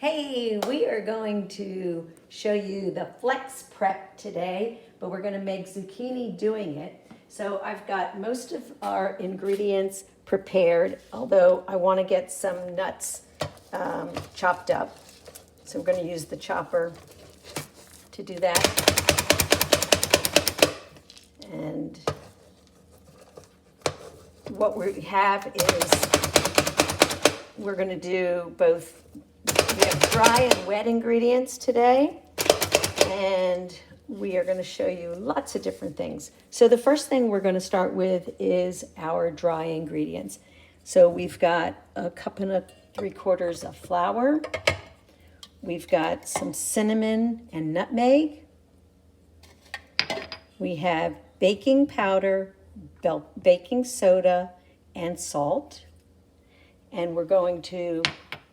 Hey, we are going to show you the flex prep today, but we're going to make zucchini doing it. So I've got most of our ingredients prepared, although I want to get some nuts chopped up. So we're going to use the chopper to do that. And what we have is we're going to do both. We have dry and wet ingredients today, and we are going to show you lots of different things. So the first thing we're going to start with is our dry ingredients. So we've got a cup and 3/4 of flour. We've got some cinnamon and nutmeg. We have baking powder, baking soda, and salt. And we're going to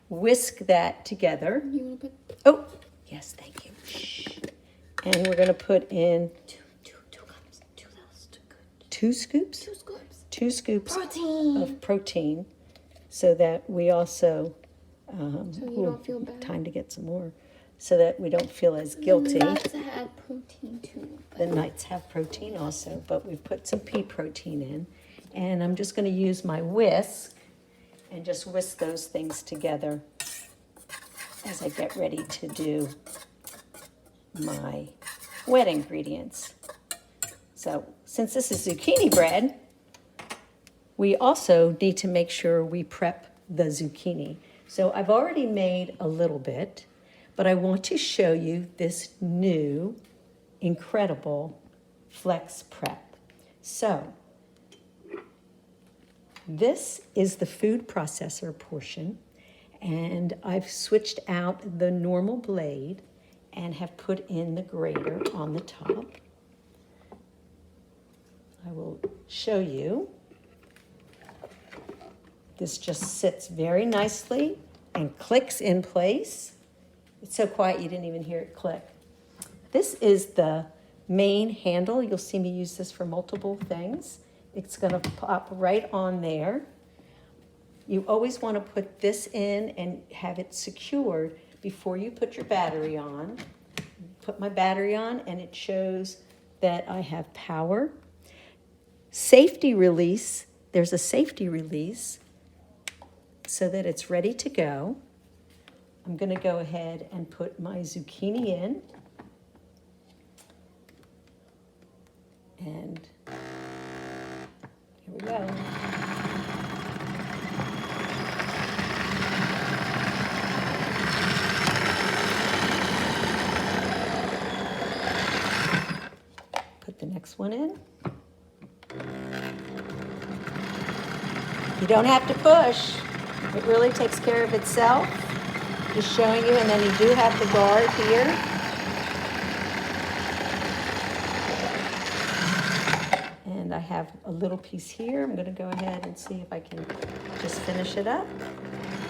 whisk that together. You want to put? Oh, yes, thank you. Shh. And we're going to put in Two cups. two scoops? 2 scoops. 2 scoops Protein. of protein, so that we also So you don't feel bad. time to get some more, so that we don't feel as guilty. The nuts had protein too. The nuts have protein also, but we've put some pea protein in. And I'm just going to use my whisk and just whisk those things together as I get ready to do my wet ingredients. So since this is zucchini bread, we also need to make sure we prep the zucchini. So I've already made a little bit, but I want to show you this new incredible flex prep. So this is the food processor portion, and I've switched out the normal blade and have put in the grater on the top. I will show you. This just sits very nicely and clicks in place. It's so quiet you didn't even hear it click. This is the main handle. You'll see me use this for multiple things. It's going to pop right on there. You always want to put this in and have it secured before you put your battery on. Put my battery on and it shows that I have power. Safety release, there's a safety release so that it's ready to go. I'm going to go ahead and put my zucchini in. And here we go. Put the next one in. You don't have to push. It really takes care of itself. Just showing you, and then you do have the guard here. And I have a little piece here. I'm going to go ahead and see if I can just finish it up.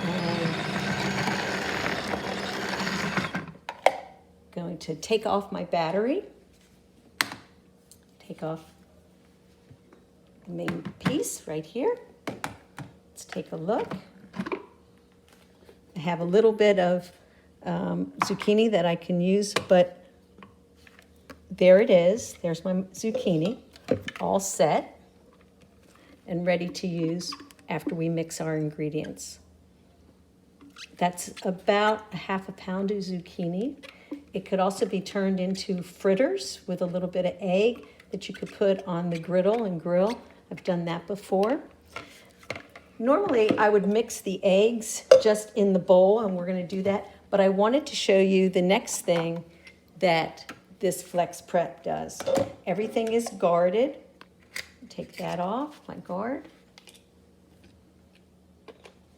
And going to take off my battery. Take off the main piece right here. Let's take a look. I have a little bit of zucchini that I can use, but there it is. There's my zucchini, all set and ready to use after we mix our ingredients. That's about a 1/2 pound of zucchini. It could also be turned into fritters with a little bit of egg that you could put on the griddle and grill. I've done that before. Normally, I would mix the eggs just in the bowl, and we're going to do that. But I wanted to show you the next thing that this flex prep does. Everything is guarded. Take that off, my guard.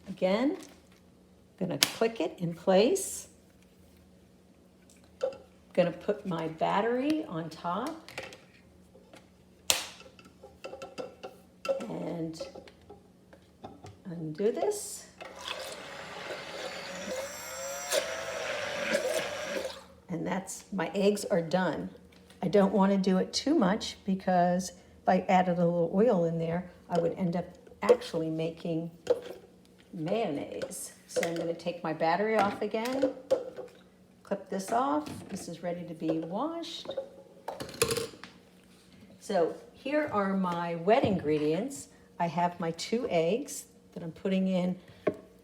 Again, I'm going to click it in place. I'm going to put my battery on top. And undo this. And that's, my eggs are done. I don't want to do it too much because if I added a little oil in there, I would end up actually making mayonnaise. So I'm going to take my battery off again, clip this off. This is ready to be washed. So here are my wet ingredients. I have my 2 eggs that I'm putting in.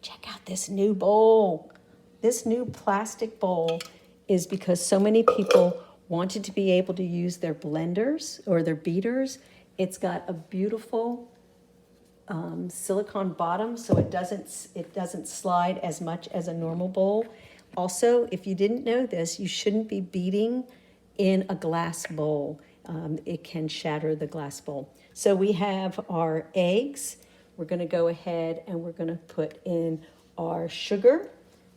Check out this new bowl. This new plastic bowl is because so many people wanted to be able to use their blenders or their beaters. It's got a beautiful silicone bottom, so it doesn't slide as much as a normal bowl. Also, if you didn't know this, you shouldn't be beating in a glass bowl. It can shatter the glass bowl. So we have our eggs. We're going to go ahead and we're going to put in our sugar.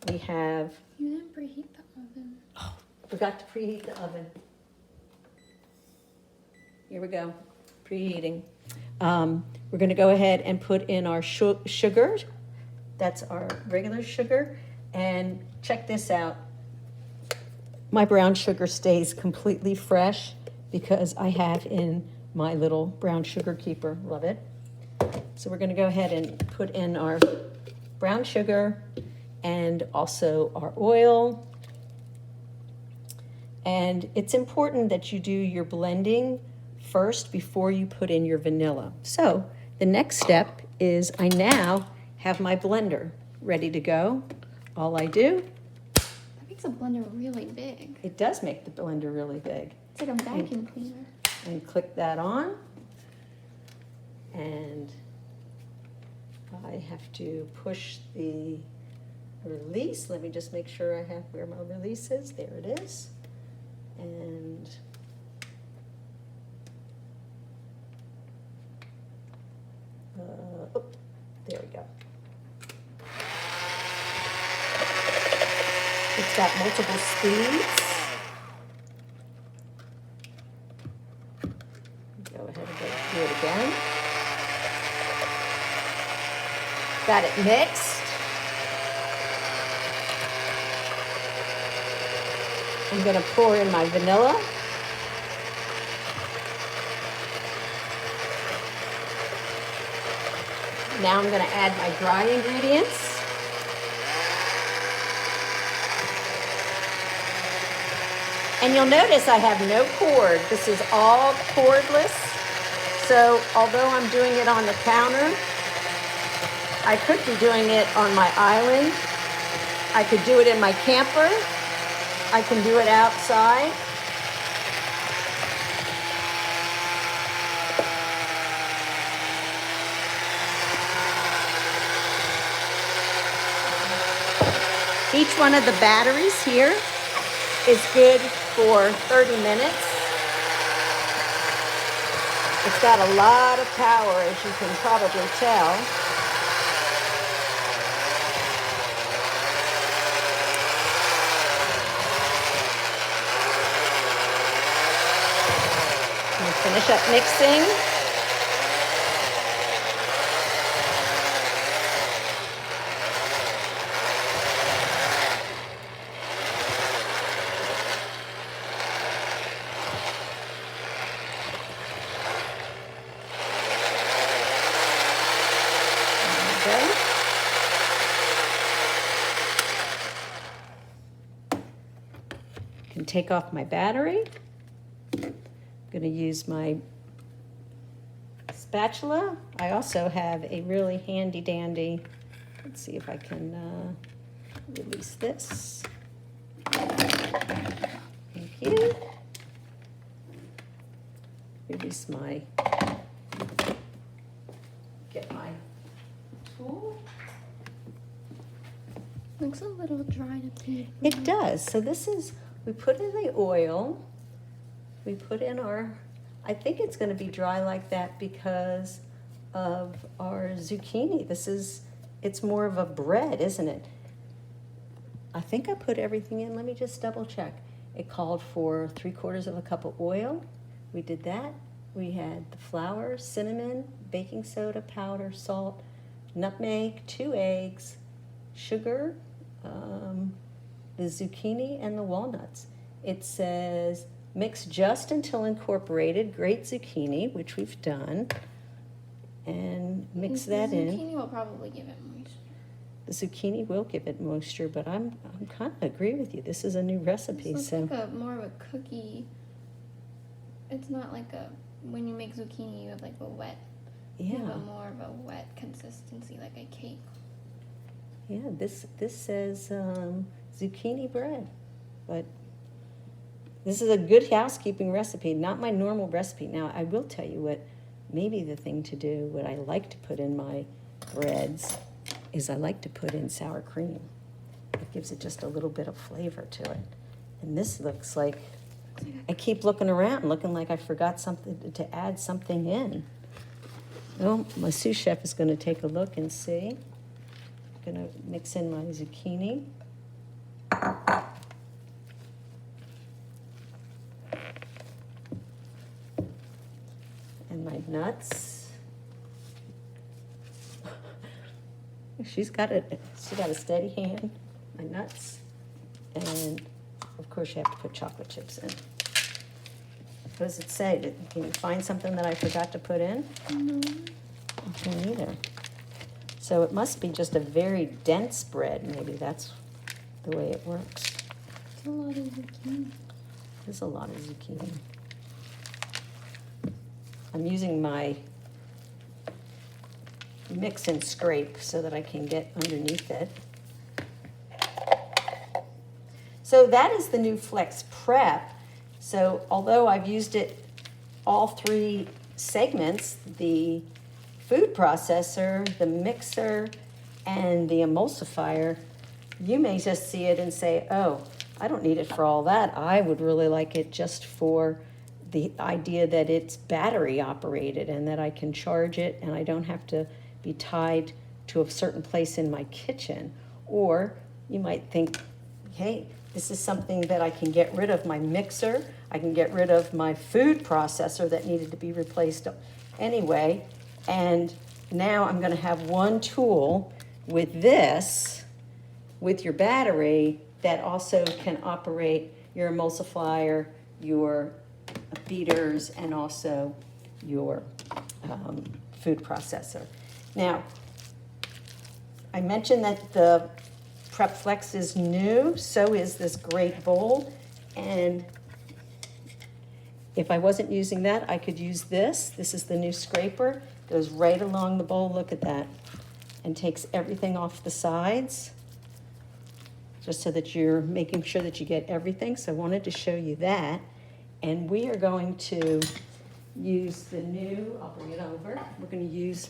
We have... You didn't preheat the oven. Oh, forgot to preheat the oven. Here we go, preheating. We're going to go ahead and put in our sugar. That's our regular sugar. And check this out. My brown sugar stays completely fresh because I have in my little brown sugar keeper. Love it. So we're going to go ahead and put in our brown sugar and also our oil. And it's important that you do your blending first before you put in your vanilla. So the next step is I now have my blender ready to go. All I do... That makes a blender really big. It does make the blender really big. It's like a vacuum cleaner. And click that on. And I have to push the release. Let me just make sure I have where my release is. There it is. And oh, there we go. It's got multiple speeds. Go ahead and do it again. Got it mixed. I'm going to pour in my vanilla. Now I'm going to add my dry ingredients. And you'll notice I have no cord. This is all cordless. So although I'm doing it on the counter, I could be doing it on my island. I could do it in my camper. I can do it outside. Each one of the batteries here is good for 30 minutes. It's got a lot of power, as you can probably tell. Finish up mixing. There we go. Can take off my battery. I'm going to use my spatula. I also have a really handy dandy, let's see if I can release this. Thank you. Release my, get my tool. Looks a little dry to me. It does. So this is, we put in the oil. We put in our, I think it's going to be dry like that because of our zucchini. It's more of a bread, isn't it? I think I put everything in. Let me just double check. It called for 3/4 cup of oil. We did that. We had the flour, cinnamon, baking soda, powder, salt, nutmeg, 2 eggs, sugar, the zucchini, and the walnuts. It says, mix just until incorporated, grate zucchini, which we've done, and mix that in. Zucchini will probably give it moisture. The zucchini will give it moisture, but I'm kind of agree with you. This is a new recipe, This so looks like more of a cookie. It's not like when you make zucchini, you have like a wet. You have yeah, more of a wet consistency, like a cake. yeah. This says zucchini bread, but this is a good housekeeping recipe, not my normal recipe. Now, I will tell you what, maybe the thing to do, what I like to put in my breads, is I like to put in sour cream. It gives it just a little bit of flavor to it. And this looks like, I keep looking around, looking like I forgot something to add something in. Well, my sous chef is going to take a look and see. I'm going to mix in my zucchini. And my nuts. She's got a steady hand. My nuts. And of course you have to put chocolate chips in. What does it say? Can you find something that I forgot to put in? No. Me neither. So it must be just a very dense bread. Maybe that's the way it works. It's a lot of zucchini. There's a lot of zucchini. I'm using my mix and scrape so that I can get underneath it. So that is the new Flex Prep. So although I've used it all three segments, the food processor, the mixer, and the emulsifier, you may just see it and say, oh, I don't need it for all that. I would really like it just for the idea that it's battery operated and that I can charge it and I don't have to be tied to a certain place in my kitchen. Or you might think, hey, this is something that I can get rid of my mixer. I can get rid of my food processor that needed to be replaced anyway. And now I'm going to have one tool with this, with your battery, that also can operate your emulsifier, your beaters, and also your food processor. Now, I mentioned that the Prep Flex is new, so is this great bowl. And if I wasn't using that, I could use this. This is the new scraper. Goes right along the bowl, look at that. And takes everything off the sides, just so that you're making sure that you get everything. So I wanted to show you that. And we are going to use the new, I'll bring it over. We're going to use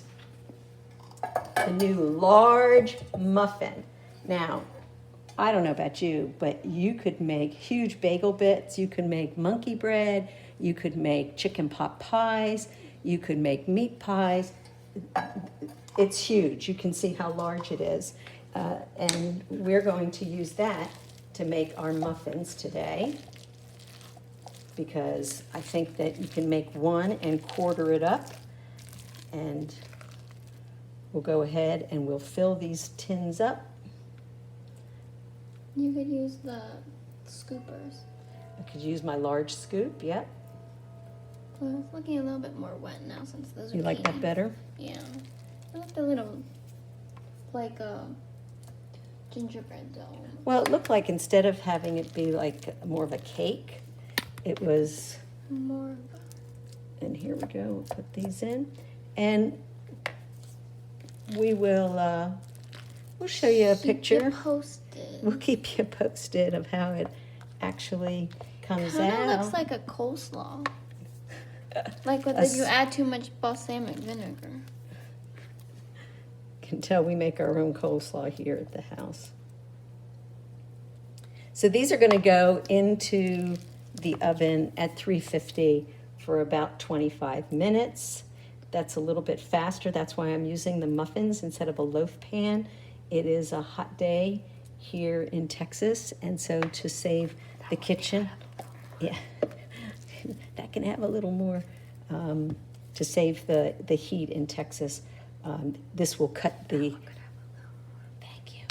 the new large muffin. Now, I don't know about you, but you could make huge bagel bits. You could make monkey bread. You could make chicken pot pies. You could make meat pies. It's huge. You can see how large it is. And we're going to use that to make our muffins today, because I think that you can make one and quarter it up. And we'll go ahead and we'll fill these tins up. You could use the scoopers. I could use my large scoop, yep. Well, it's looking a little bit more wet now since the zucchini. You like that better? Yeah. I looked a little like a gingerbread dough. Well, it looked like instead of having it be like more of a cake, it was, More of and here we go, we'll put these in. And we will, we'll show you a picture. Posted. We'll keep you posted of how it actually comes Kind out. of looks like a coleslaw. Like A if you s- add too much balsamic vinegar. Can tell we make our own coleslaw here at the house. So these are going to go into the oven at 350 for about 25 minutes. That's a little bit faster. That's why I'm using the muffins instead of a loaf pan. It is a hot day here in Texas, and so to save the kitchen, yeah, that can have a little more, to save the heat in Texas. This will cut the, thank you,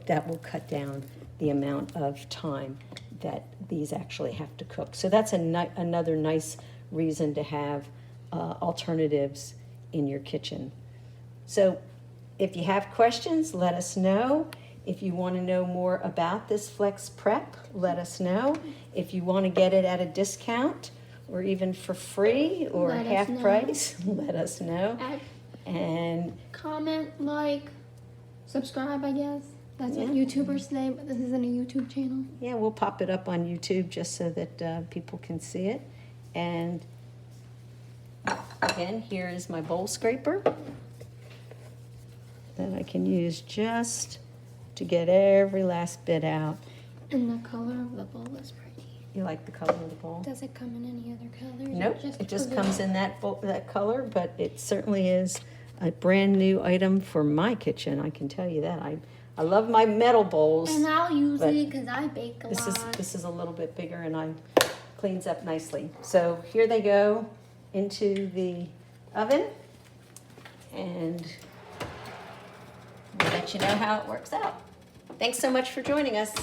that will cut down the amount of time that these actually have to cook. So that's another nice reason to have alternatives in your kitchen. So If you have questions, let us know. If you want to know more about this Flex Prep, let us know. If you want to get it at a discount or even for free or Let us half know. price, let us know. Add, And comment, like, subscribe, I guess. That's what Yeah. YouTubers say, but this isn't a YouTube channel. yeah, we'll pop it up on YouTube just so that people can see it. And again, here is my bowl scraper that I can use just to get every last bit out. And the color of the bowl is pretty. You like the color of the bowl? Does it come in any other colors? Nope, it just blue? comes in that color, but it certainly is a brand new item for my kitchen, I can tell you that. I love my metal bowls. And I'll use but it because I bake a This lot. is a little bit bigger and I cleans up nicely. So here they go into the oven, and we'll let you know how it works out. Thanks so much for joining us.